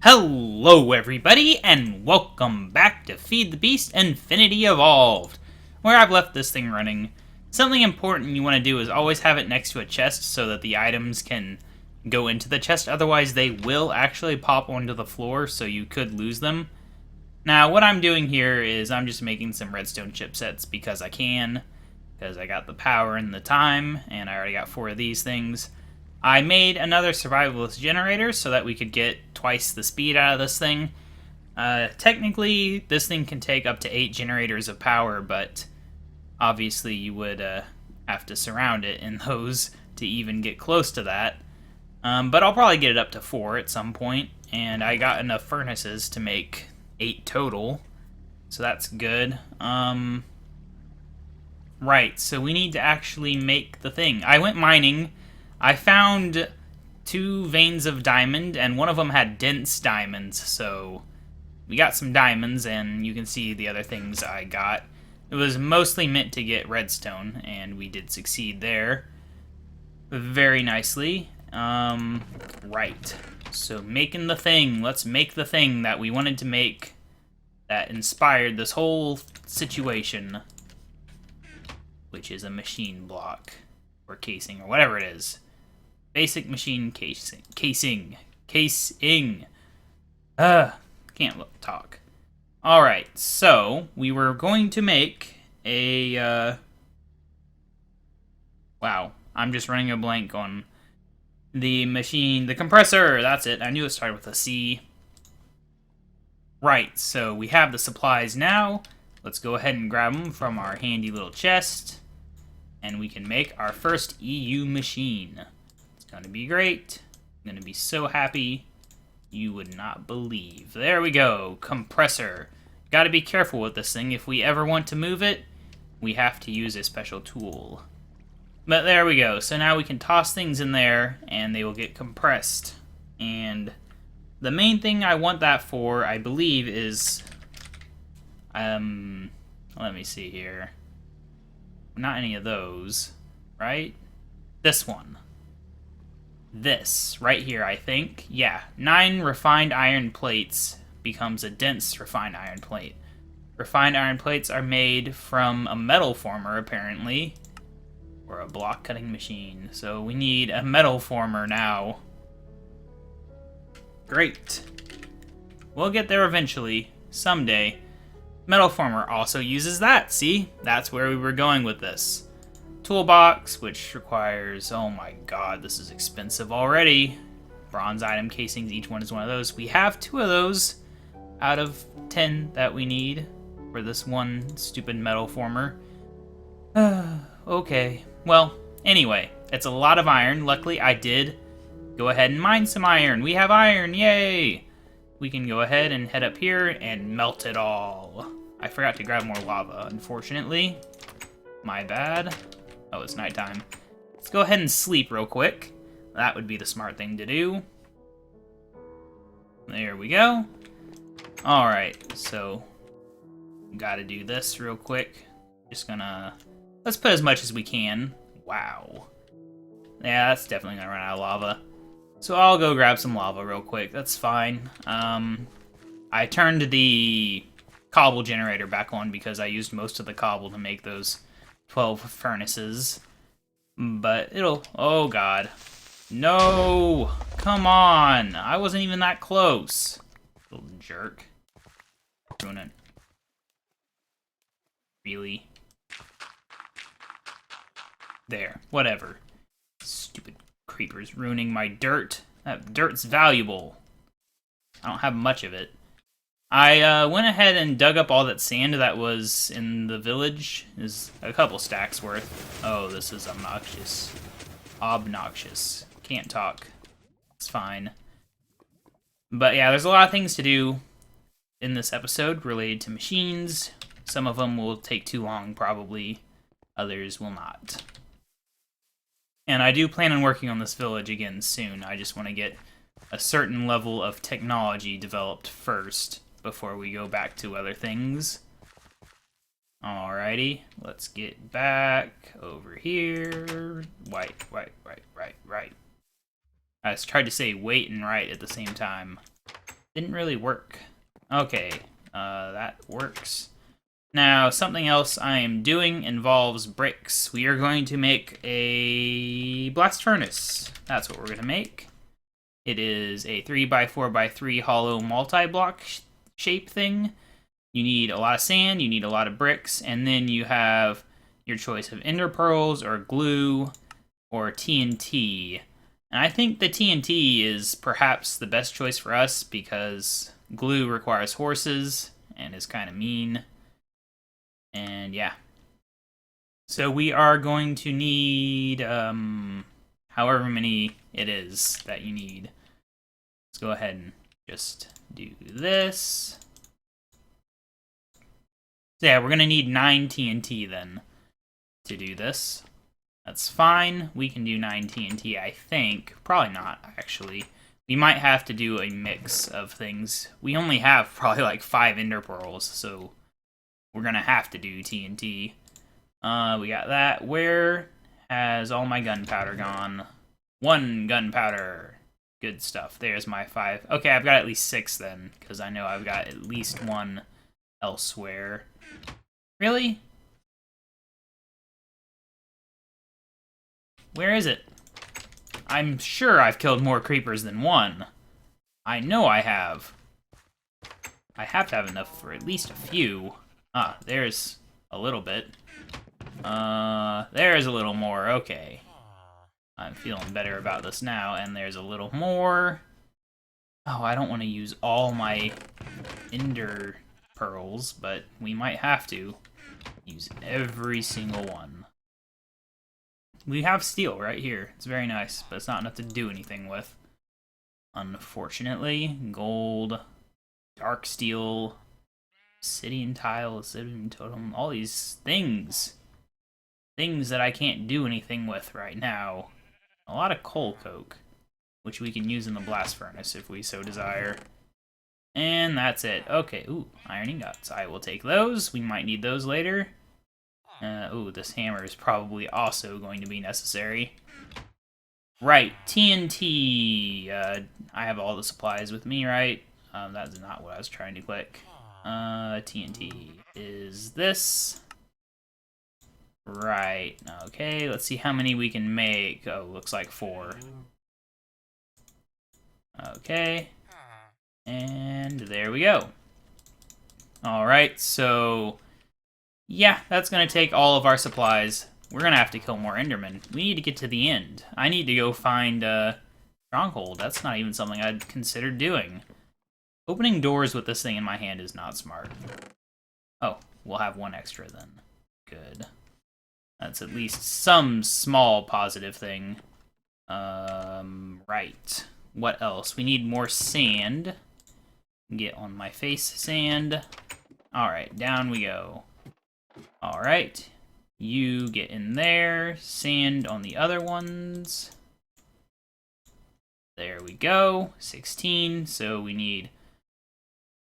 Hello everybody, and welcome back to Feed the Beast Infinity Evolved, where I've left this thing running. Something important you want to do is always have it next to a chest so that the items can go into the chest, otherwise they will actually pop onto the floor, so you could lose them. Now, what I'm doing here is I'm just making some redstone chipsets because I can, because I got the power and the time, and I already got 4 of these things. I made another survivalist generator so that we could get twice the speed out of this thing. Technically, this thing can take up to 8 generators of power, but obviously you would have to surround it in those to even get close to that. But I'll probably get it up to 4 at some point, and I got enough furnaces to make 8 total, so that's good. Right, so we need to actually make the thing. I went mining. I found 2 veins of diamond, and one of them had dense diamonds, so we got some diamonds, and you can see the other things I got. It was mostly meant to get redstone, and we did succeed there very nicely. Right, so making the thing. Let's make the thing that we wanted to make that inspired this whole situation, which is a machine block, or casing, or whatever it is. Basic machine casing. Can't talk. Alright, so we were going to make a, wow, I'm just running a blank on the machine, the compressor, that's it. I knew it started with a C. Right, so we have the supplies now. Let's go ahead and grab them from our handy little chest, and we can make our first EU machine. Gonna be great. I'm gonna be so happy you would not believe. There we go. Compressor. Gotta be careful with this thing. If we ever want to move it, we have to use a special tool. But there we go. So now we can toss things in there and they will get compressed. And the main thing I want that for, I believe, is let me see here. Not any of those, right? This one. This, right here, I think. Yeah, 9 refined iron plates becomes a dense refined iron plate. Refined iron plates are made from a metal former, apparently, or a block cutting machine. So we need a metal former now. Great. We'll get there eventually, someday. Metal former also uses that, see? That's where we were going with this. Toolbox, which requires, oh my god, this is expensive already. Bronze item casings, each one is one of those. We have 2 of those out of 10 that we need for this one stupid metal former. Okay, well, anyway, it's a lot of iron. Luckily, I did go ahead and mine some iron. We have iron, yay! We can go ahead and head up here and melt it all. I forgot to grab more lava, unfortunately. My bad. Oh, it's nighttime. Let's go ahead and sleep real quick. That would be the smart thing to do. There we go. Alright, so gotta do this real quick. Just gonna... let's put as much as we can. Wow. Yeah, that's definitely gonna run out of lava. So I'll go grab some lava real quick. That's fine. I turned the cobble generator back on because I used most of the cobble to make those 12 furnaces, but it'll... oh god. No! Come on! I wasn't even that close. Little jerk. Doing it. Really? There. Whatever. Stupid creepers ruining my dirt. That dirt's valuable. I don't have much of it. I went ahead and dug up all that sand that was in the village. Is a couple stacks worth. Oh, this is obnoxious. Obnoxious. Can't talk. It's fine. But yeah, there's a lot of things to do in this episode related to machines. Some of them will take too long, probably. Others will not. And I do plan on working on this village again soon. I just want to get a certain level of technology developed first before we go back to other things. Alrighty, let's get back over here. Right. I tried to say wait and right at the same time. Didn't really work. Okay, that works. Now, something else I am doing involves bricks. We are going to make a blast furnace. That's what we're going to make. It is a 3x4x3 hollow multi-block shape thing. You need a lot of sand, you need a lot of bricks, and then you have your choice of ender pearls or glue or TNT. And I think the TNT is perhaps the best choice for us because glue requires horses and is kind of mean. And yeah. So we are going to need however many it is that you need. Let's go ahead and just do this. So yeah, we're going to need 9 TNT then to do this. That's fine. We can do 9 TNT, I think. Probably not, actually. We might have to do a mix of things. We only have probably like 5 ender pearls, so we're going to have to do TNT. We got that. Where has all my gunpowder gone? 1 gunpowder. Good stuff. There's my 5. Okay, I've got at least 6 then, because I know I've got at least 1 elsewhere. Really? Where is it? I'm sure I've killed more creepers than 1. I know I have. I have to have enough for at least a few. Ah, there's a little bit. There's a little more. Okay. I'm feeling better about this now, and there's a little more. Oh, I don't want to use all my ender pearls, but we might have to use every single one. We have steel right here. It's very nice, but it's not enough to do anything with. Unfortunately, gold, dark steel, obsidian tile, obsidian totem, all these things. Things that I can't do anything with right now. A lot of coal coke, which we can use in the blast furnace if we so desire. And that's it. Okay, ooh, iron ingots. I will take those. We might need those later. Ooh, this hammer is probably also going to be necessary. Right, TNT. I have all the supplies with me, right? That's not what I was trying to click. TNT is this. Right, okay, let's see how many we can make. Oh, looks like 4. Okay. And there we go. Alright, so yeah, that's going to take all of our supplies. We're going to have to kill more Endermen. We need to get to the end. I need to go find a stronghold. That's not even something I'd consider doing. Opening doors with this thing in my hand is not smart. Oh, we'll have 1 extra then. Good. That's at least some small positive thing. Right. What else? We need more sand. Get on my face, sand. Alright, down we go. Alright, you get in there, sand on the other ones. There we go, 16, so we need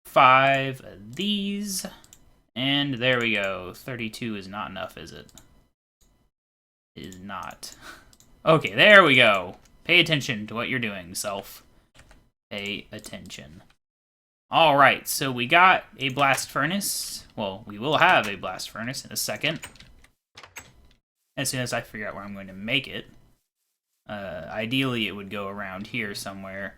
5 of these. And there we go, 32 is not enough, is it? It is not. Okay, there we go. Pay attention to what you're doing, self. Pay attention. Alright, so we got a blast furnace. Well, we will have a blast furnace in a second. As soon as I figure out where I'm going to make it. Ideally, it would go around here somewhere.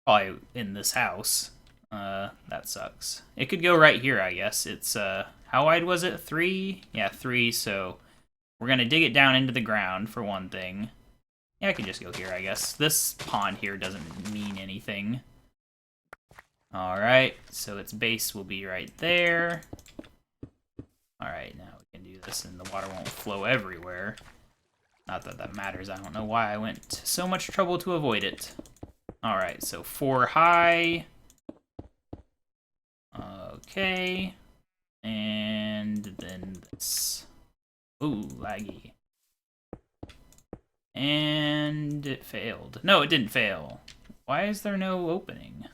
Probably in this house. That sucks. It could go right here, I guess. It's, how wide was it? 3? Yeah, 3, so we're going to dig it down into the ground, for one thing. Yeah, I could just go here, I guess. This pond here doesn't mean anything. Alright, so its base will be right there. Alright, now we can do this and the water won't flow everywhere. Not that that matters, I don't know why I went to so much trouble to avoid it. Alright, so 4 high. Okay. And then this. Ooh, laggy. And it failed. No, it didn't fail. Why is there no opening?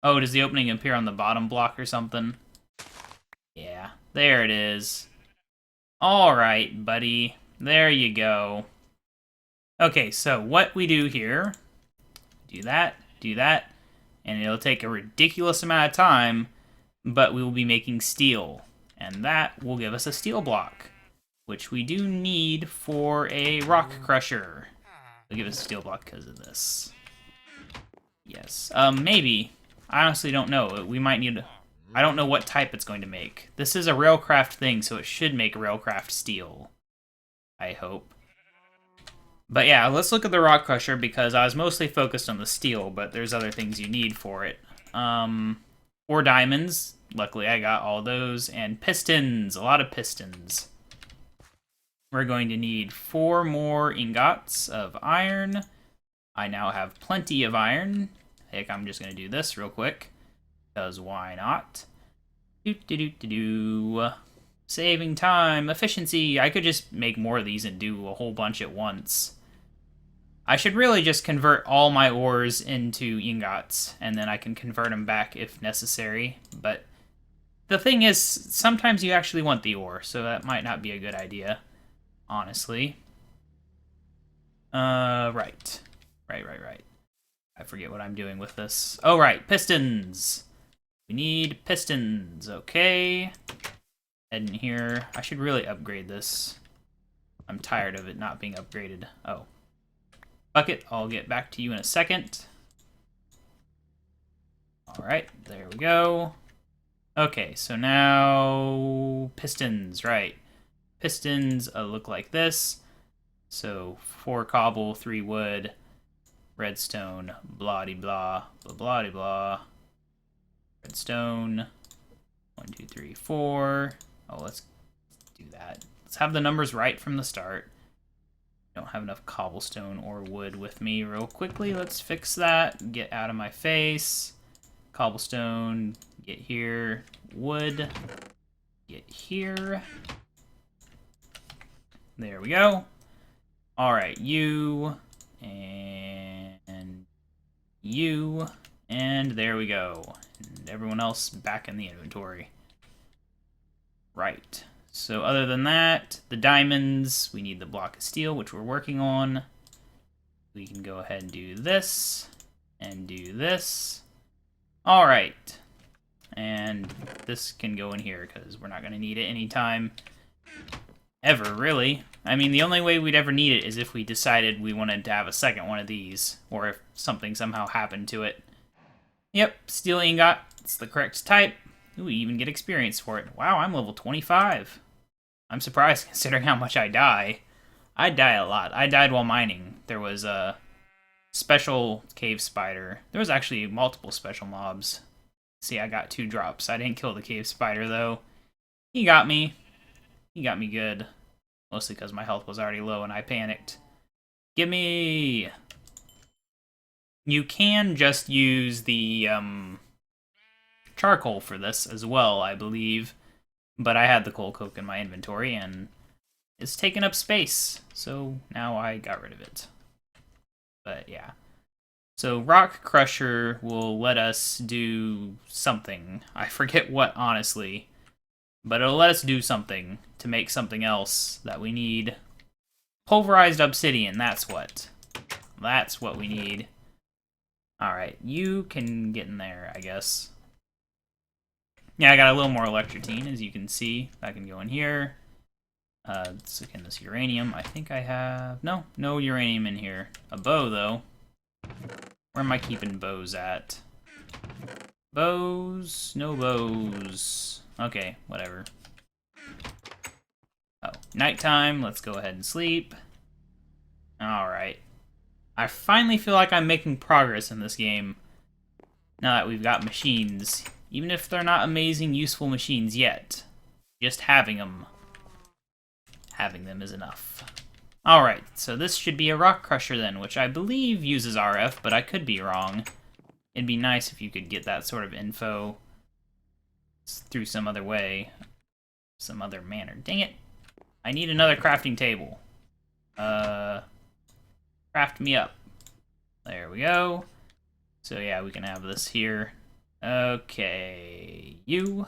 Oh, does the opening appear on the bottom block or something? Yeah, there it is. Alright, buddy. There you go. Okay, so what we do here, do that, and it'll take a ridiculous amount of time, but we will be making steel, and that will give us a steel block, which we do need for a rock crusher. It'll give us a steel block because of this. Yes. Maybe. I honestly don't know. We might need... I don't know what type it's going to make. This is a railcraft thing, so it should make railcraft steel. I hope. But yeah, let's look at the rock crusher, because I was mostly focused on the steel, but there's other things you need for it. 4 diamonds. Luckily, I got all those. And pistons. A lot of pistons. We're going to need 4 more ingots of iron. I now have plenty of iron. Heck, I'm just going to do this real quick. Because why not? Saving time. Efficiency. I could just make more of these and do a whole bunch at once. I should really just convert all my ores into ingots, and then I can convert them back if necessary. But the thing is, sometimes you actually want the ore, so that might not be a good idea, honestly. Right. I forget what I'm doing with this. Oh, right, pistons. We need pistons, okay. Head in here. I should really upgrade this. I'm tired of it not being upgraded. Oh. Fuck it, I'll get back to you in a second. Alright, there we go. Okay, so now... pistons, right. Pistons look like this. So, 4 cobble, 3 wood, redstone, blah-de-blah, blah-blah-de-blah. Redstone. 1, 2, 3, 4. Oh, let's do that. Let's have the numbers right from the start. Don't have enough cobblestone or wood with me real quickly. Let's fix that. Get out of my face. Cobblestone. Get here. Wood. Get here. There we go. Alright, you. And you. And there we go. And everyone else back in the inventory. Right. So other than that, the diamonds, we need the block of steel, which we're working on. We can go ahead and do this, and do this. All right. And this can go in here, because we're not going to need it anytime ever, really. I mean, the only way we'd ever need it is if we decided we wanted to have a second one of these, or if something somehow happened to it. Yep, steel ingot, it's the correct type. Ooh, we even get experience for it. Wow, I'm level 25. I'm surprised considering how much I die. I die a lot. I died while mining. There was a special cave spider. There was actually multiple special mobs. See, I got 2 drops. I didn't kill the cave spider, though. He got me. He got me good. Mostly because my health was already low and I panicked. Gimme! You can just use the charcoal for this as well, I believe. But I had the coal coke in my inventory, and it's taking up space. So now I got rid of it. But yeah. So Rock Crusher will let us do something. I forget what, honestly. But it'll let us do something to make something else that we need. Pulverized obsidian, that's what. That's what we need. Alright, you can get in there, I guess. Yeah, I got a little more electrotine, as you can see. I can go in here. Let's look in this uranium. I think I have... No uranium in here. A bow, though. Where am I keeping bows at? Bows? No bows. Okay, whatever. Oh, nighttime. Let's go ahead and sleep. Alright. I finally feel like I'm making progress in this game. Now that we've got machines. Even if they're not amazing, useful machines yet. Just having them. Having them is enough. Alright, so this should be a rock crusher then, which I believe uses RF, but I could be wrong. It'd be nice if you could get that sort of info through some other way. Some other manner. Dang it. I need another crafting table. Craft me up. There we go. So yeah, we can have this here. Okay, you.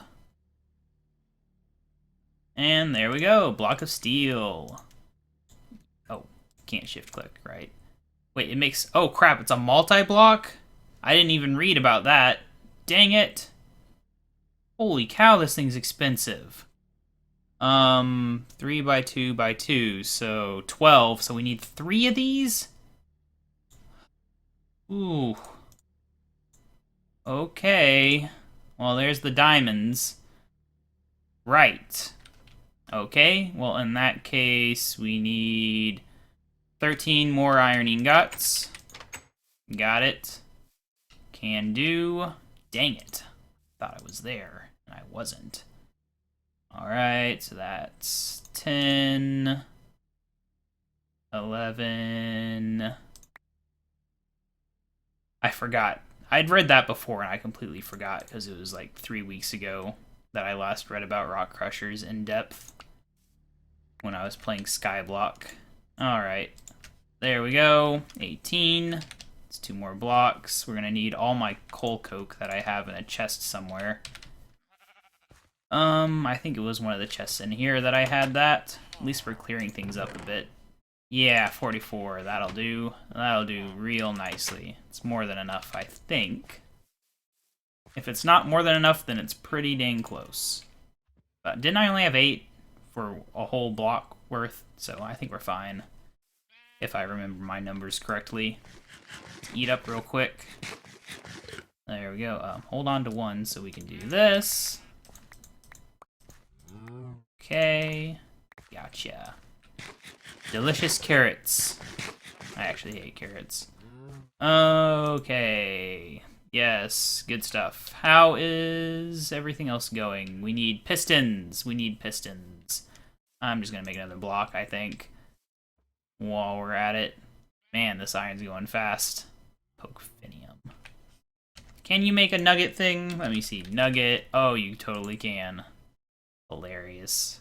And there we go, block of steel. Oh, can't shift click, right? Wait, it makes, oh crap, it's a multi-block? I didn't even read about that. Dang it. Holy cow, this thing's expensive. 3 by 2 by 2, so 12. So we need 3 of these? Ooh. Okay. Well, there's the diamonds. Right. Okay, well, in that case, we need 13 more iron ingots. Got it. Can do. Dang it. Thought I was there, and I wasn't. Alright, so that's 10, 11. I forgot. I'd read that before, and I completely forgot, because it was like 3 weeks ago that I last read about rock crushers in depth when I was playing Skyblock. Alright, there we go. 18. It's 2 more blocks. We're gonna need all my coal coke that I have in a chest somewhere. I think it was one of the chests in here that I had that. At least we're clearing things up a bit. Yeah, 44. That'll do. That'll do real nicely. It's more than enough, I think. If it's not more than enough, then it's pretty dang close. But didn't I only have 8 for a whole block worth? So I think we're fine. If I remember my numbers correctly. Let's eat up real quick. There we go. Hold on to 1 so we can do this. Okay. Gotcha. Delicious carrots. I actually hate carrots. Okay. Yes, good stuff. How is everything else going? We need pistons. We need pistons. I'm just gonna make another block, I think, while we're at it. Man, this iron's going fast. Pokefinium. Can you make a nugget thing? Let me see. Nugget. Oh, you totally can. Hilarious.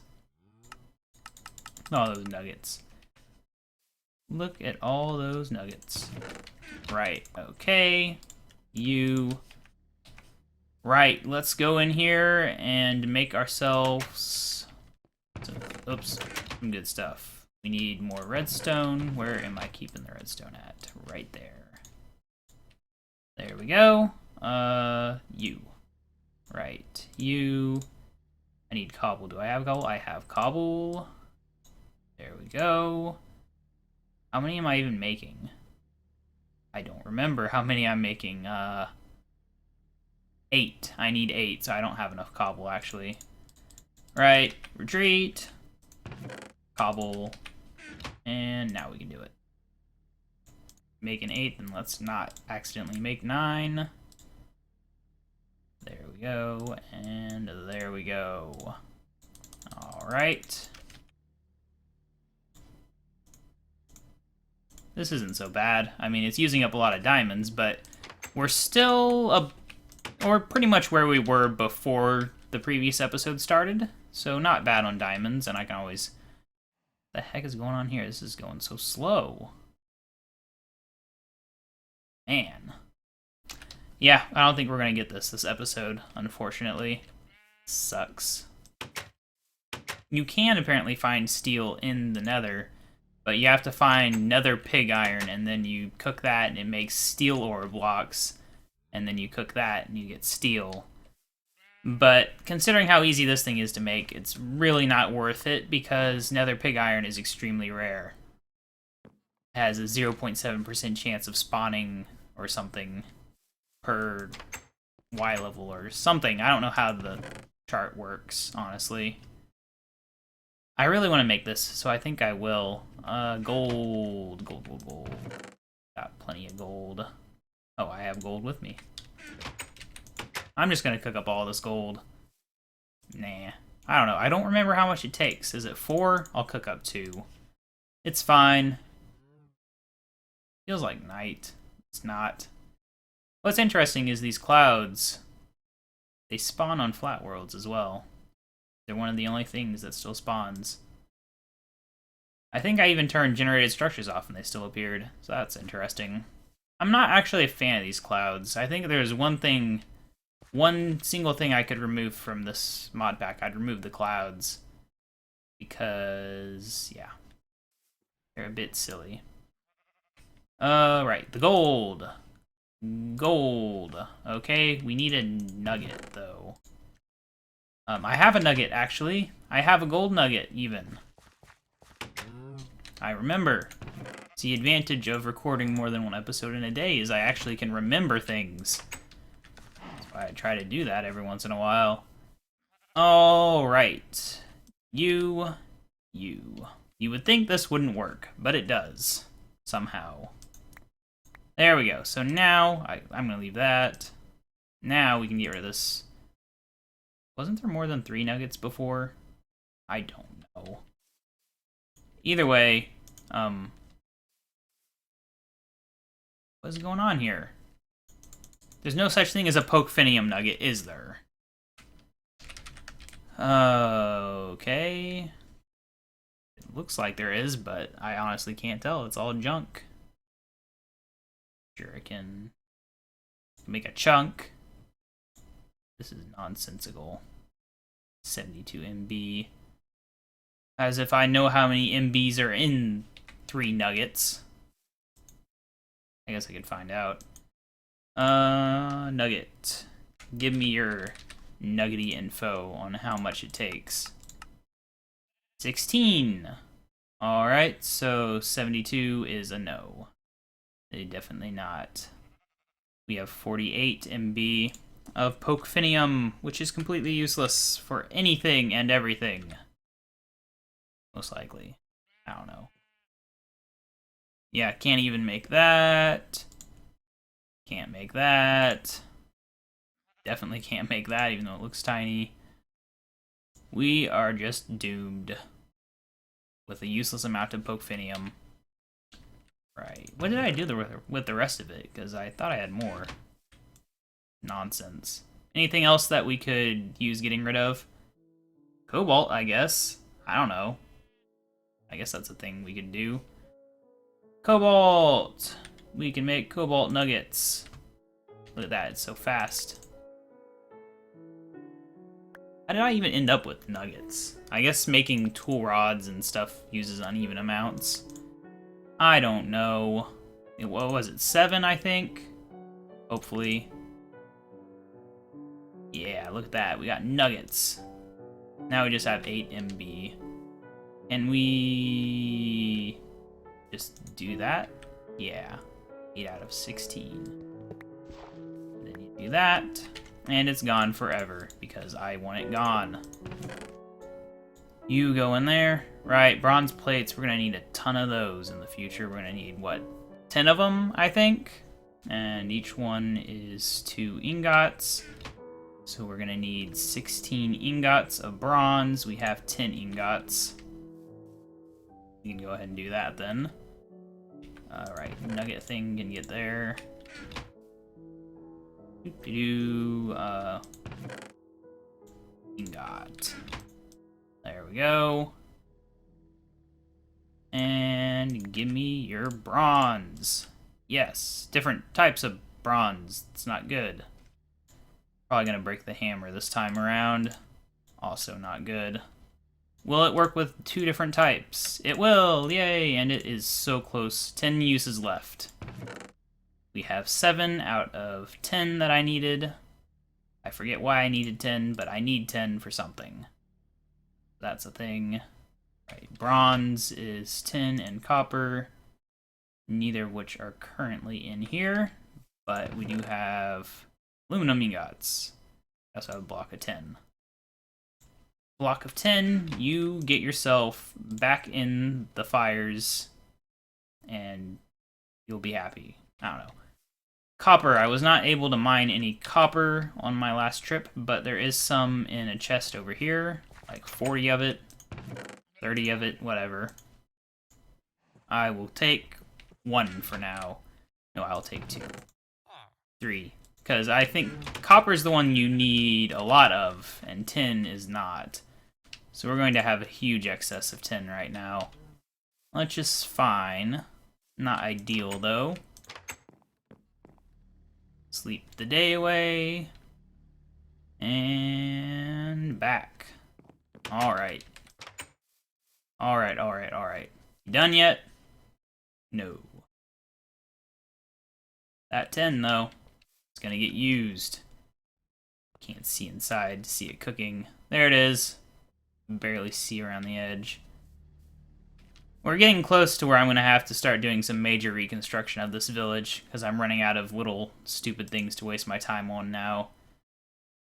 All those nuggets. Look at all those nuggets. Right, okay. You. Right, let's go in here and make ourselves some good stuff. We need more redstone. Where am I keeping the redstone at? Right there. There we go. You. Right, you. I need cobble. Do I have cobble? I have cobble. There we go. How many am I even making? I don't remember how many I'm making. 8. I need 8, so I don't have enough cobble, actually. Right, retreat. Cobble. And now we can do it. Make an 8, and let's not accidentally make 9. There we go, and there we go. Alright. This isn't so bad. I mean, it's using up a lot of diamonds, but we're still or pretty much where we were before the previous episode started. So not bad on diamonds, and I can always... What the heck is going on here? This is going so slow. Man. Yeah, I don't think we're going to get this episode, unfortunately. Sucks. You can apparently find steel in the nether, but you have to find nether pig iron, and then you cook that, and it makes steel ore blocks. And then you cook that, and you get steel. But considering how easy this thing is to make, it's really not worth it, because nether pig iron is extremely rare. It has a 0.7% chance of spawning or something per Y level or something. I don't know how the chart works, honestly. I really want to make this, so I think I will. Gold. Got plenty of gold. Oh, I have gold with me. I'm just gonna cook up all this gold. Nah. I don't know. I don't remember how much it takes. Is it 4? I'll cook up 2. It's fine. Feels like night. It's not. What's interesting is these clouds, they spawn on flat worlds as well. They're one of the only things that still spawns. I think I even turned generated structures off and they still appeared, so that's interesting. I'm not actually a fan of these clouds. I think there's one single thing I could remove from this mod pack. I'd remove the clouds. Because, yeah. They're a bit silly. Right, the gold. Gold. Okay, we need a nugget, though. I have a nugget, actually. I have a gold nugget, even. I remember. It's the advantage of recording more than one episode in a day is I actually can remember things. That's why I try to do that every once in a while. Alright. You would think this wouldn't work, but it does. Somehow. There we go. So now, I'm going to leave that. Now we can get rid of this. Wasn't there more than 3 nuggets before? I don't know. Either way, what's going on here? There's no such thing as a Pokefinium nugget, is there? Okay. It looks like there is, but I honestly can't tell. It's all junk. Sure, I can make a chunk. This is nonsensical. 72 MB. As if I know how many MBs are in 3 nuggets. I guess I could find out. Nugget. Give me your nuggety info on how much it takes. 16. Alright, so 72 is a no. Definitely not. We have 48 MB of Pokefinium, which is completely useless for anything and everything. Most likely. I don't know. Yeah, can't even make that. Can't make that. Definitely can't make that, even though it looks tiny. We are just doomed. With a useless amount of Pokefinium. Right. What did I do with the rest of it? Because I thought I had more. Nonsense. Anything else that we could use getting rid of? Cobalt, I guess. I don't know. I guess that's a thing we could do. Cobalt! We can make cobalt nuggets. Look at that, it's so fast. How did I even end up with nuggets? I guess making tool rods and stuff uses uneven amounts. I don't know. What was it, 7, I think? Hopefully. Yeah, look at that. We got nuggets. Now we just have 8 MB. Can we just do that? Yeah. 8 out of 16. Then you do that. And it's gone forever because I want it gone. You go in there. Right, bronze plates. We're going to need a ton of those in the future. We're going to need, what, 10 of them, I think? And each one is 2 ingots. So we're going to need 16 ingots of bronze. We have 10 ingots. We can go ahead and do that then. Alright, nugget thing can get there. Ingot. There we go. And give me your bronze. Yes, different types of bronze. It's not good. Probably gonna break the hammer this time around. Also not good. Will it work with 2 different types? It will! Yay! And it is so close. 10 uses left. We have 7 out of 10 that I needed. I forget why I needed 10, but I need 10 for something. That's a thing. Right, bronze is 10 and copper. Neither of which are currently in here. But we do have aluminum ingots. I also have a block of 10. Block of 10, you get yourself back in the fires and you'll be happy. I don't know. Copper, I was not able to mine any copper on my last trip, but there is some in a chest over here, like 40 of it, 30 of it, whatever. I will take 1 for now. No, I'll take 2. 3. Because I think copper is the one you need a lot of, and tin is not. So we're going to have a huge excess of tin right now. Which is fine. Not ideal, though. Sleep the day away. And back. Alright. Alright. You done yet? No. That 10, though, it's gonna get used. Can't see inside to see it cooking. There it is. Barely see around the edge. We're getting close to where I'm going to have to start doing some major reconstruction of this village, because I'm running out of little stupid things to waste my time on now.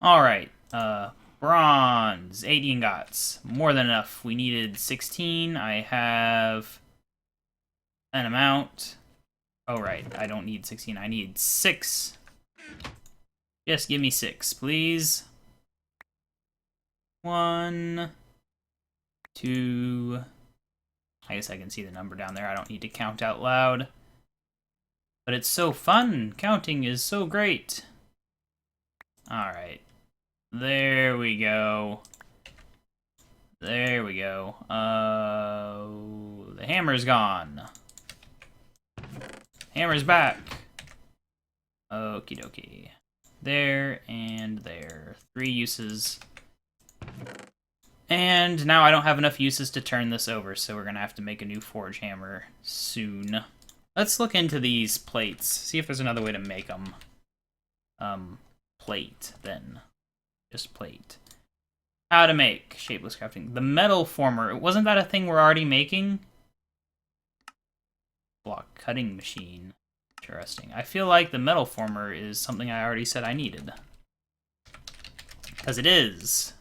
Alright, bronze, 8 ingots. More than enough. We needed 16. I have an amount. Oh, right, I don't need 16. I need 6. Just give me 6, please. 1, 2... I guess I can see the number down there. I don't need to count out loud. But it's so fun. Counting is so great. Alright. There we go. There we go. The hammer's gone. Hammer's back. Okie dokie. There and there. 3 uses. And now I don't have enough uses to turn this over, so we're going to have to make a new forge hammer soon. Let's look into these plates, see if there's another way to make them. Plate, then. Just plate. How to make shapeless crafting. The metal former, wasn't that a thing we're already making? Block cutting machine. Interesting. I feel like the metal former is something I already said I needed. Because it is.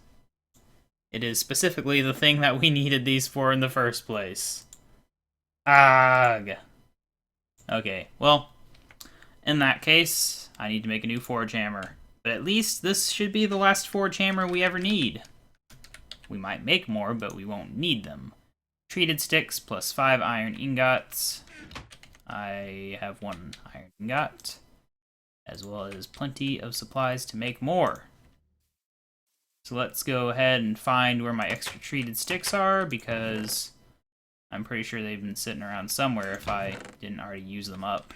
It is specifically the thing that we needed these for in the first place. Ugh. Okay, well, in that case, I need to make a new forge hammer. But at least this should be the last forge hammer we ever need. We might make more, but we won't need them. Treated sticks plus 5 iron ingots. I have 1 iron ingot, as well as plenty of supplies to make more. So let's go ahead and find where my extra treated sticks are, because I'm pretty sure they've been sitting around somewhere if I didn't already use them up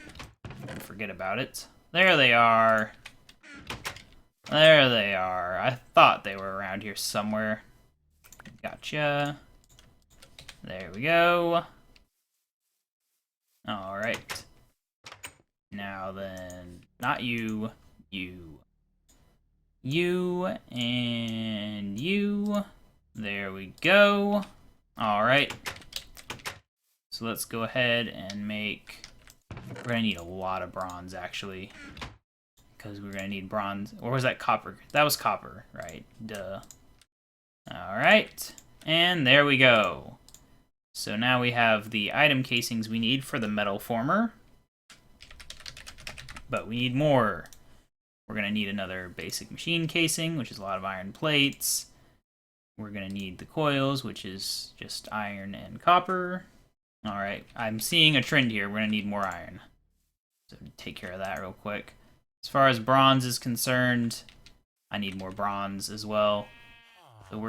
and forget about it. There they are. There they are. I thought they were around here somewhere. Gotcha. There we go. Alright. Now then, not you, you. You and you. There we go. Alright. So let's go ahead and make... We're going to need a lot of bronze, actually. Because we're going to need bronze. Or was that copper? That was copper, right? Duh. Alright. And there we go. So now we have the item casings we need for the metal former. But we need more. We're going to need another basic machine casing, which is a lot of iron plates. We're going to need the coils, which is just iron and copper. Alright, I'm seeing a trend here. We're going to need more iron. So take care of that real quick. As far as bronze is concerned, I need more bronze as well. So I'm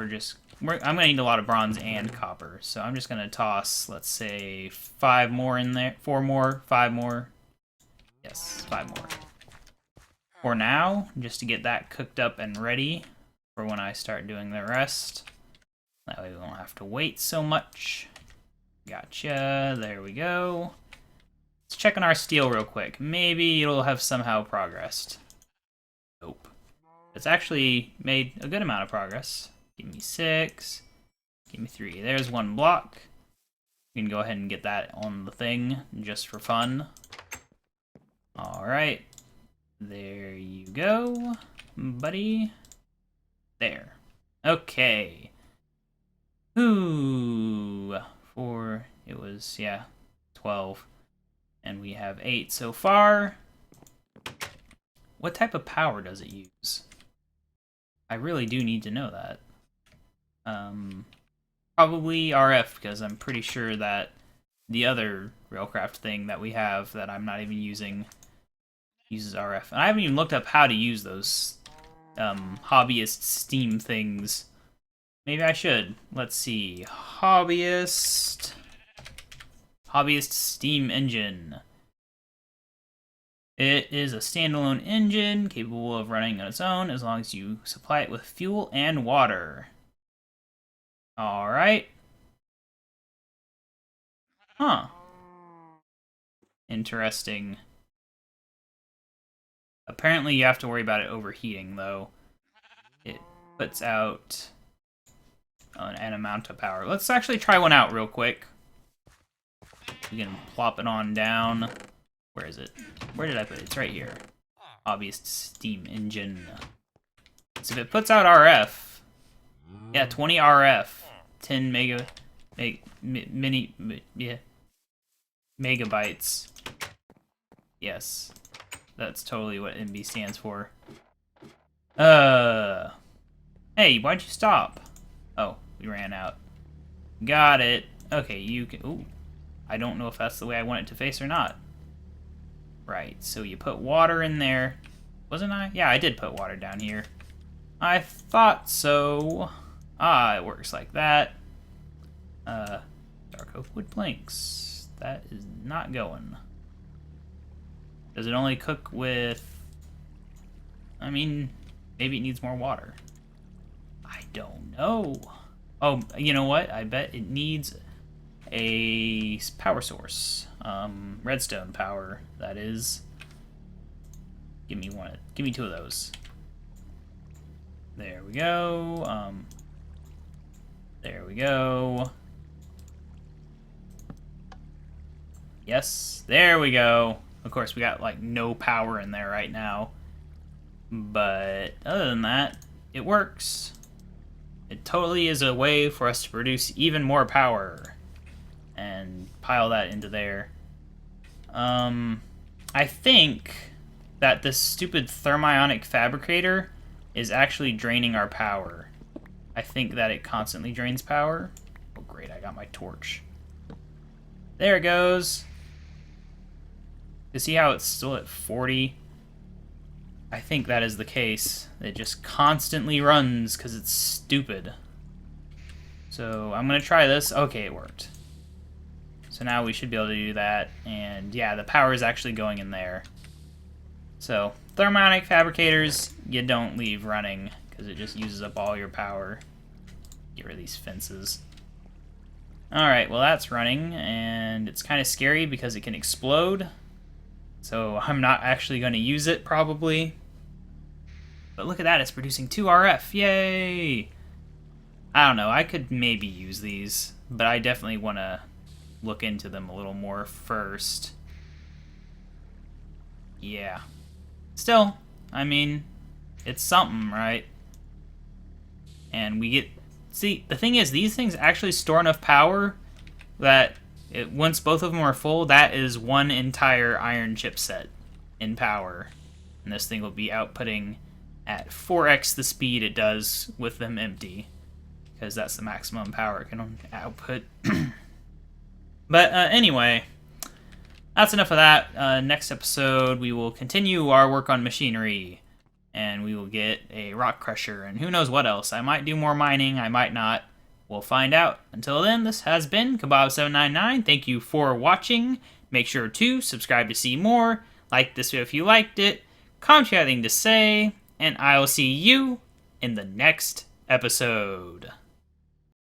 going to need a lot of bronze and copper. So I'm just going to toss, let's say, 5 more in there. 4 more, 5 more. Yes, 5 more. For now, just to get that cooked up and ready for when I start doing the rest. That way we won't have to wait so much. Gotcha, there we go. Let's check on our steel real quick. Maybe it'll have somehow progressed. Nope. It's actually made a good amount of progress. Give me 6. Give me 3. There's 1 block. We can go ahead and get that on the thing just for fun. Alright. There you go, buddy. There. Okay. Ooh. 4. It was, yeah, 12. And we have 8 so far. What type of power does it use? I really do need to know that. Probably RF, because I'm pretty sure that the other Railcraft thing that we have that I'm not even using uses RF. And I haven't even looked up how to use those hobbyist Steam things. Maybe I should. Let's see. Hobbyist Steam engine. It is a standalone engine capable of running on its own as long as you supply it with fuel and water. Alright. Huh. Interesting. Apparently you have to worry about it overheating, though. It puts out an amount of power. Let's actually try one out real quick. We can plop it on down. Where is it? Where did I put it? It's right here. Obvious steam engine. So if it puts out RF, yeah, 20 RF, 10 megabytes. Yes, that's totally what MB stands for. Hey, why'd you stop? Oh, we ran out. Got it. Okay, you can. Ooh, I don't know if that's the way I want it to face or not. Right, so you put water in there. Wasn't I? Yeah, I did put water down here. I thought so. Ah, it works like that. Dark oak wood planks. That is not going. Does it only cook with... I mean, maybe it needs more water. I don't know. Oh, you know what? I bet it needs a power source. Redstone power, that is. Give me one. Give me two of those. There we go. There we go. Yes, there we go. Of course, we got like no power in there right now. But other than that, it works. It totally is a way for us to produce even more power. And pile that into there. I think that this stupid thermionic fabricator is actually draining our power. I think that it constantly drains power. Oh great, I got my torch. There it goes. You see how it's still at 40? I think that is the case. It just constantly runs because it's stupid. So I'm gonna try this. Okay, it worked. So now we should be able to do that, and yeah, the power is actually going in there. So, thermionic fabricators, you don't leave running, because it just uses up all your power. Get rid of these fences. Alright, well that's running, and it's kind of scary because it can explode. So I'm not actually going to use it, probably. But look at that, it's producing 2 RF, yay! I don't know, I could maybe use these, but I definitely want to look into them a little more first. Yeah. Still, I mean, it's something, right? And we get... See, the thing is, these things actually store enough power that once both of them are full, that is one entire iron chipset in power. And this thing will be outputting at 4x the speed it does with them empty. Because that's the maximum power it can output. But anyway, that's enough of that. Next episode, we will continue our work on machinery. And we will get a rock crusher and who knows what else. I might do more mining, I might not. We'll find out. Until then, this has been Kebab799. Thank you for watching. Make sure to subscribe to see more. Like this video if you liked it. Comment anything to say. And I will see you in the next episode.